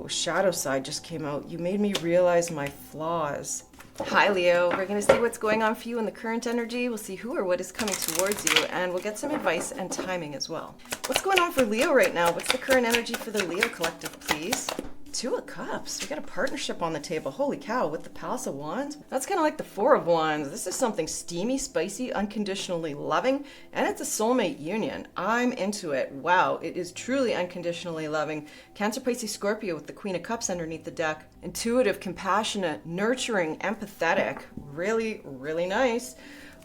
Whoa, shadow side just came out. You made me realize my flaws. Hi Leo, we're going to see what's going on for you in the current energy. We'll see who or what is coming towards you, and we'll get some advice and timing as well. What's going on for Leo right now? What's the current energy for the Leo collective, please? Two of Cups. We got a partnership on the table. Holy cow, with the Palace of Wands. That's kind of like the Four of Wands. This is something steamy, spicy, unconditionally loving, and it's a soulmate union. I'm into it. Wow, it is truly unconditionally loving. Cancer, Pisces, Scorpio with the Queen of Cups underneath the deck. Intuitive, compassionate, nurturing, empathetic. Really, really nice.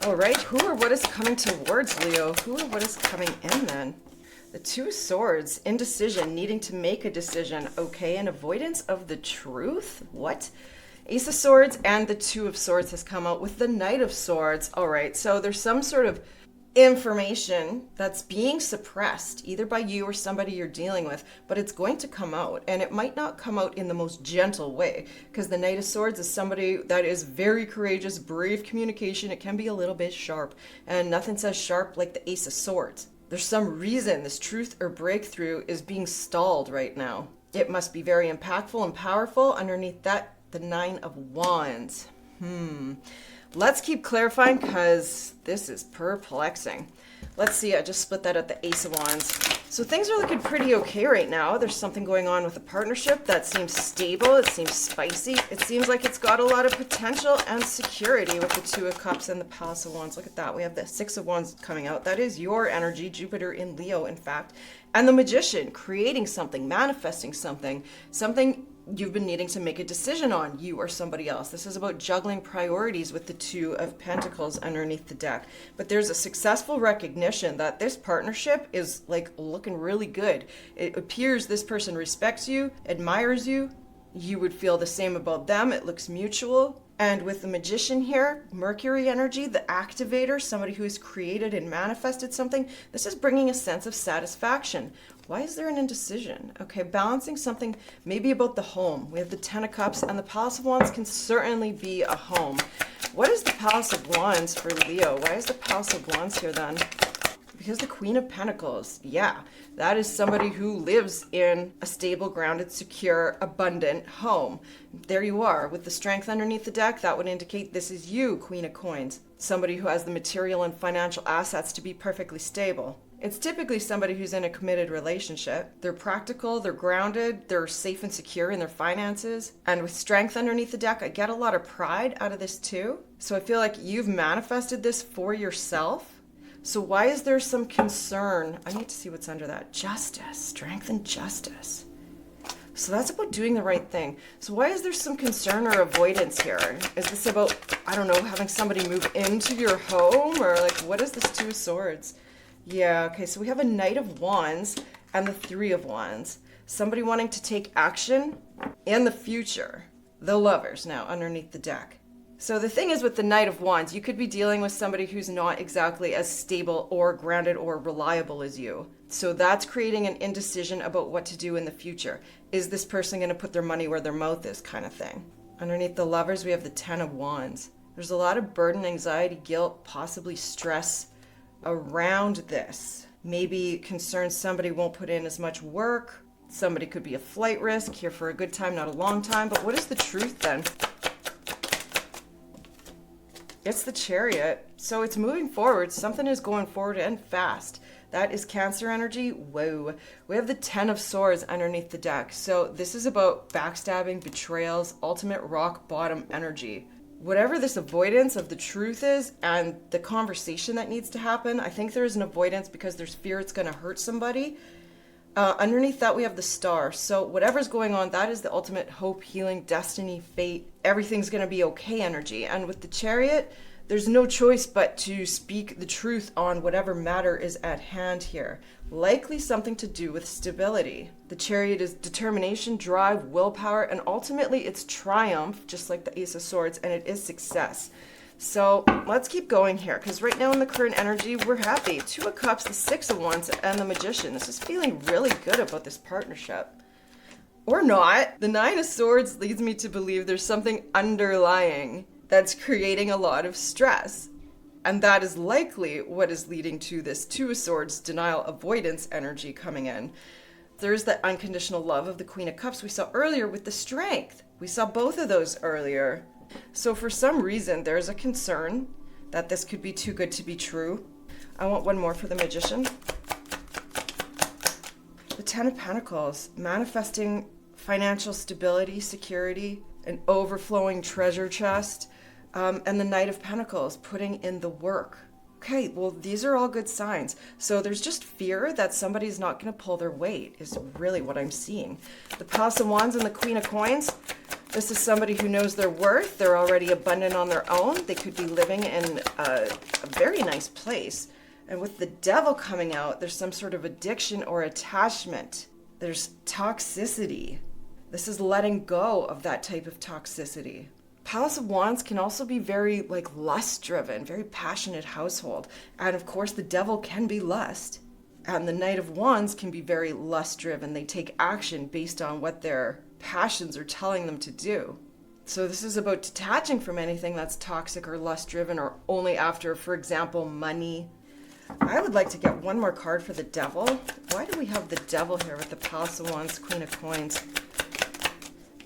All right, who or what is coming towards Leo? Who or what is coming in then? The Two of Swords, indecision, needing to make a decision, okay, and avoidance of the truth? What? Ace of Swords and the Two of Swords has come out with the Knight of Swords. All right, so there's some sort of information that's being suppressed, either by you or somebody you're dealing with, but it's going to come out, and it might not come out in the most gentle way, because the Knight of Swords is somebody that is very courageous, brave communication. It can be a little bit sharp, and nothing says sharp like the Ace of Swords. There's some reason this truth or breakthrough is being stalled right now. It must be very impactful and powerful. Underneath that, the Nine of Wands. Let's keep clarifying because this is perplexing. Let's see, I just split that at the Ace of Wands. So things are looking pretty okay right now. There's something going on with a partnership that seems stable. It seems spicy. It seems like it's got a lot of potential and security with the Two of Cups and the Palace of Wands. Look at that. We have the Six of Wands coming out. That is your energy, Jupiter in Leo, in fact. And the Magician, creating something, manifesting something you've been needing to make a decision on, you or somebody else. This is about juggling priorities with the Two of Pentacles underneath the deck. But there's a successful recognition that this partnership is like looking really good. It appears this person respects you, admires you. You would feel the same about them. It looks mutual. And with the Magician here, Mercury energy, the activator, somebody who has created and manifested something, this is bringing a sense of satisfaction. Why is there an indecision? Okay, balancing something maybe about the home. We have the Ten of Cups, and the Palace of Wands can certainly be a home. What is the Palace of Wands for Leo? Why is the Palace of Wands here then? Because the Queen of Pentacles, yeah, that is somebody who lives in a stable, grounded, secure, abundant home. There you are. With the Strength underneath the deck, that would indicate this is you, Queen of Coins. Somebody who has the material and financial assets to be perfectly stable. It's typically somebody who's in a committed relationship. They're practical, they're grounded, they're safe and secure in their finances. And with Strength underneath the deck, I get a lot of pride out of this too. So I feel like you've manifested this for yourself. So why is there some concern? I need to see what's under that. Justice, Strength and Justice. So that's about doing the right thing. So why is there some concern or avoidance here? Is this about, I don't know, having somebody move into your home? Or like, what is this Two of Swords? Yeah, okay, so we have a Knight of Wands and the Three of Wands. Somebody wanting to take action in the future. The Lovers now underneath the deck. So the thing is with the Knight of Wands, you could be dealing with somebody who's not exactly as stable or grounded or reliable as you. So that's creating an indecision about what to do in the future. Is this person going to put their money where their mouth is, kind of thing. Underneath the Lovers, we have the Ten of Wands. There's a lot of burden, anxiety, guilt, possibly stress around this. Maybe concerns somebody won't put in as much work. Somebody could be a flight risk, here for a good time, not a long time. But what is the truth then? It's the Chariot. So it's moving forward. Something is going forward and fast. That is Cancer energy. Whoa. We have the Ten of Swords underneath the deck. So this is about backstabbing, betrayals, ultimate rock bottom energy. Whatever this avoidance of the truth is and the conversation that needs to happen, I think there is an avoidance because there's fear it's going to hurt somebody. Underneath that, we have the Star. So whatever's going on, that is the ultimate hope, healing, destiny, fate. Everything's going to be okay energy. And with the Chariot, there's no choice but to speak the truth on whatever matter is at hand here. Likely something to do with stability. The Chariot is determination, drive, willpower, and ultimately it's triumph, just like the Ace of Swords, and it is success. So let's keep going here, because right now in the current energy, we're happy. Two of Cups, the Six of Wands, and the Magician. This is feeling really good about this partnership. Or not. The Nine of Swords leads me to believe there's something underlying that's creating a lot of stress. And that is likely what is leading to this Two of Swords, denial, avoidance energy coming in. There's the unconditional love of the Queen of Cups we saw earlier with the Strength. We saw both of those earlier. So for some reason, there's a concern that this could be too good to be true. I want one more for the Magician. The Ten of Pentacles, manifesting financial stability, security, an overflowing treasure chest, and the Knight of Pentacles, putting in the work. Okay, well, these are all good signs. So there's just fear that somebody's not going to pull their weight is really what I'm seeing. The Palace of Wands and the Queen of Coins. This is somebody who knows their worth. They're already abundant on their own. They could be living in a very nice place. And with the Devil coming out, there's some sort of addiction or attachment. There's toxicity. This is letting go of that type of toxicity. Palace of Wands can also be very lust-driven, very passionate household. And of course, the Devil can be lust. And the Knight of Wands can be very lust-driven. They take action based on what their passions are telling them to do. So this is about detaching from anything that's toxic or lust-driven or only after, for example, money. I would like to get one more card for the Devil. Why do we have the Devil here with the Palace of Wands, Queen of Coins?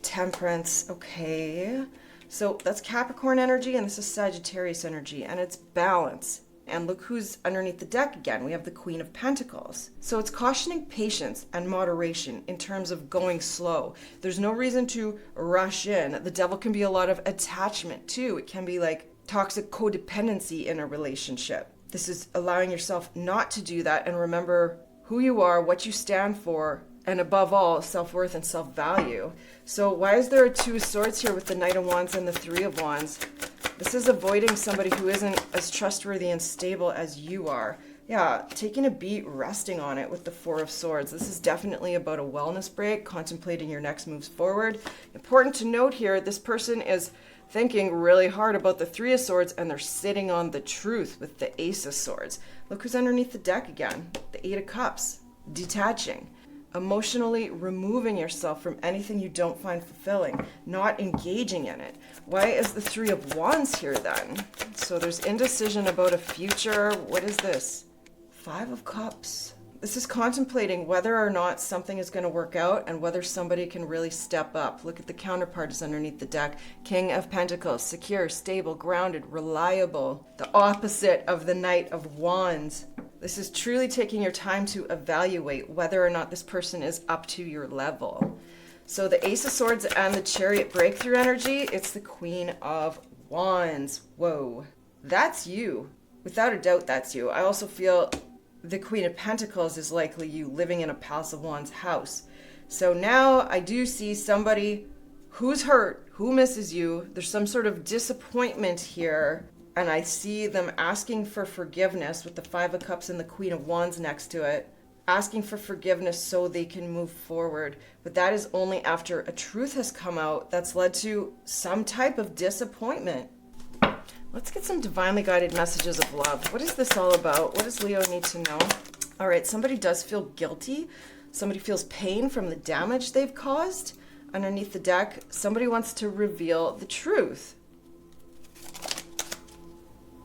Temperance, okay. So that's Capricorn energy, and this is Sagittarius energy, and it's balance. And look who's underneath the deck again. We have the Queen of Pentacles. So it's cautioning patience and moderation in terms of going slow. There's no reason to rush in. The Devil can be a lot of attachment too. It can be like toxic codependency in a relationship. This is allowing yourself not to do that and remember who you are, what you stand for, and above all, self-worth and self-value. So why is there a Two of Swords here with the Knight of Wands and the Three of Wands? This is avoiding somebody who isn't as trustworthy and stable as you are. Yeah, taking a beat, resting on it with the Four of Swords. This is definitely about a wellness break, contemplating your next moves forward. Important to note here, this person is thinking really hard about the Three of Swords and they're sitting on the truth with the Ace of Swords. Look who's underneath the deck again, the Eight of Cups, detaching. Emotionally removing yourself from anything you don't find fulfilling, not engaging in it. Why is the Three of Wands here then? So there's indecision about a future. What is this? Five of Cups. This is contemplating whether or not something is going to work out and whether somebody can really step up. Look at the counterpart is underneath the deck. King of Pentacles, secure, stable, grounded, reliable. The opposite of the Knight of Wands. This is truly taking your time to evaluate whether or not this person is up to your level. So the Ace of Swords and the Chariot breakthrough energy, it's the Queen of Wands. Whoa, that's you. Without a doubt, that's you. I also feel the Queen of Pentacles is likely you living in a Palace of Wands house. So now I do see somebody who's hurt, who misses you. There's some sort of disappointment here. And I see them asking for forgiveness with the Five of Cups and the Queen of Wands next to it. Asking for forgiveness so they can move forward. But that is only after a truth has come out that's led to some type of disappointment. Let's get some divinely guided messages of love. What is this all about? What does Leo need to know? All right, somebody does feel guilty. Somebody feels pain from the damage they've caused. Underneath the deck, somebody wants to reveal the truth.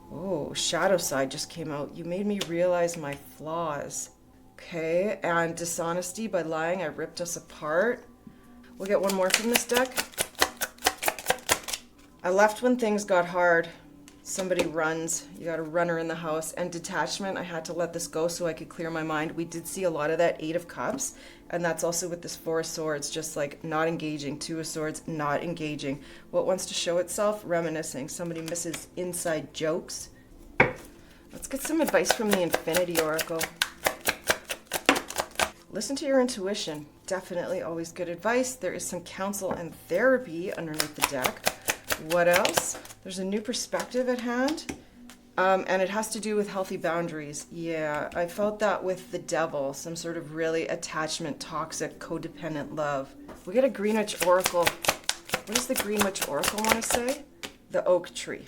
Oh, shadow side just came out. You made me realize my flaws. Okay, and dishonesty by lying, I ripped us apart. We'll get one more from this deck. I left when things got hard. Somebody runs. You got a runner in the house. And detachment, I had to let this go so I could clear my mind. We did see a lot of that Eight of Cups. And that's also with this Four of Swords, just like not engaging. Two of Swords, not engaging. What wants to show itself? Reminiscing. Somebody misses inside jokes. Let's get some advice from the Infinity Oracle. Listen to your intuition. Definitely always good advice. There is some counsel and therapy underneath the deck. What else? There's a new perspective at hand. And it has to do with healthy boundaries. Yeah, I felt that with the Devil. Some sort of really attachment, toxic, codependent love. We get a Greenwich Oracle. What does the Greenwich Oracle want to say? The Oak Tree.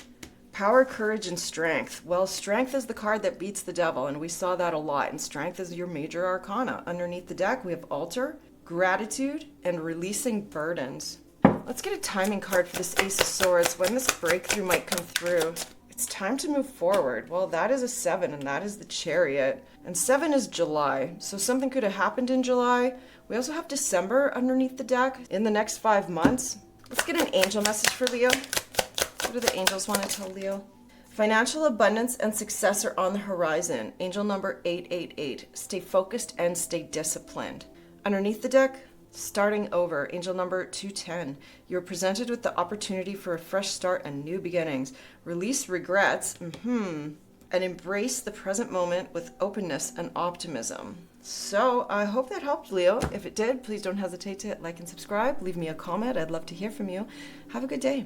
Power, courage, and strength. Well, strength is the card that beats the Devil, and we saw that a lot. And strength is your major arcana. Underneath the deck, we have altar, gratitude, and releasing burdens. Let's get a timing card for this Ace of Swords. When this breakthrough might come through. It's time to move forward. Well, that is a 7, and that is the Chariot. And 7 is July. So something could have happened in July, We also have December underneath the deck. In the next 5 months, let's get an angel message for Leo. What do the angels want to tell Leo? Financial abundance and success are on the horizon. Angel number 888. Stay focused and stay disciplined. Underneath the deck, starting over. Angel number 210. You're presented with the opportunity for a fresh start and new beginnings. Release regrets. And embrace the present moment with openness and optimism. So I hope that helped, Leo. If it did, please don't hesitate to like and subscribe. Leave me a comment. I'd love to hear from you. Have a good day.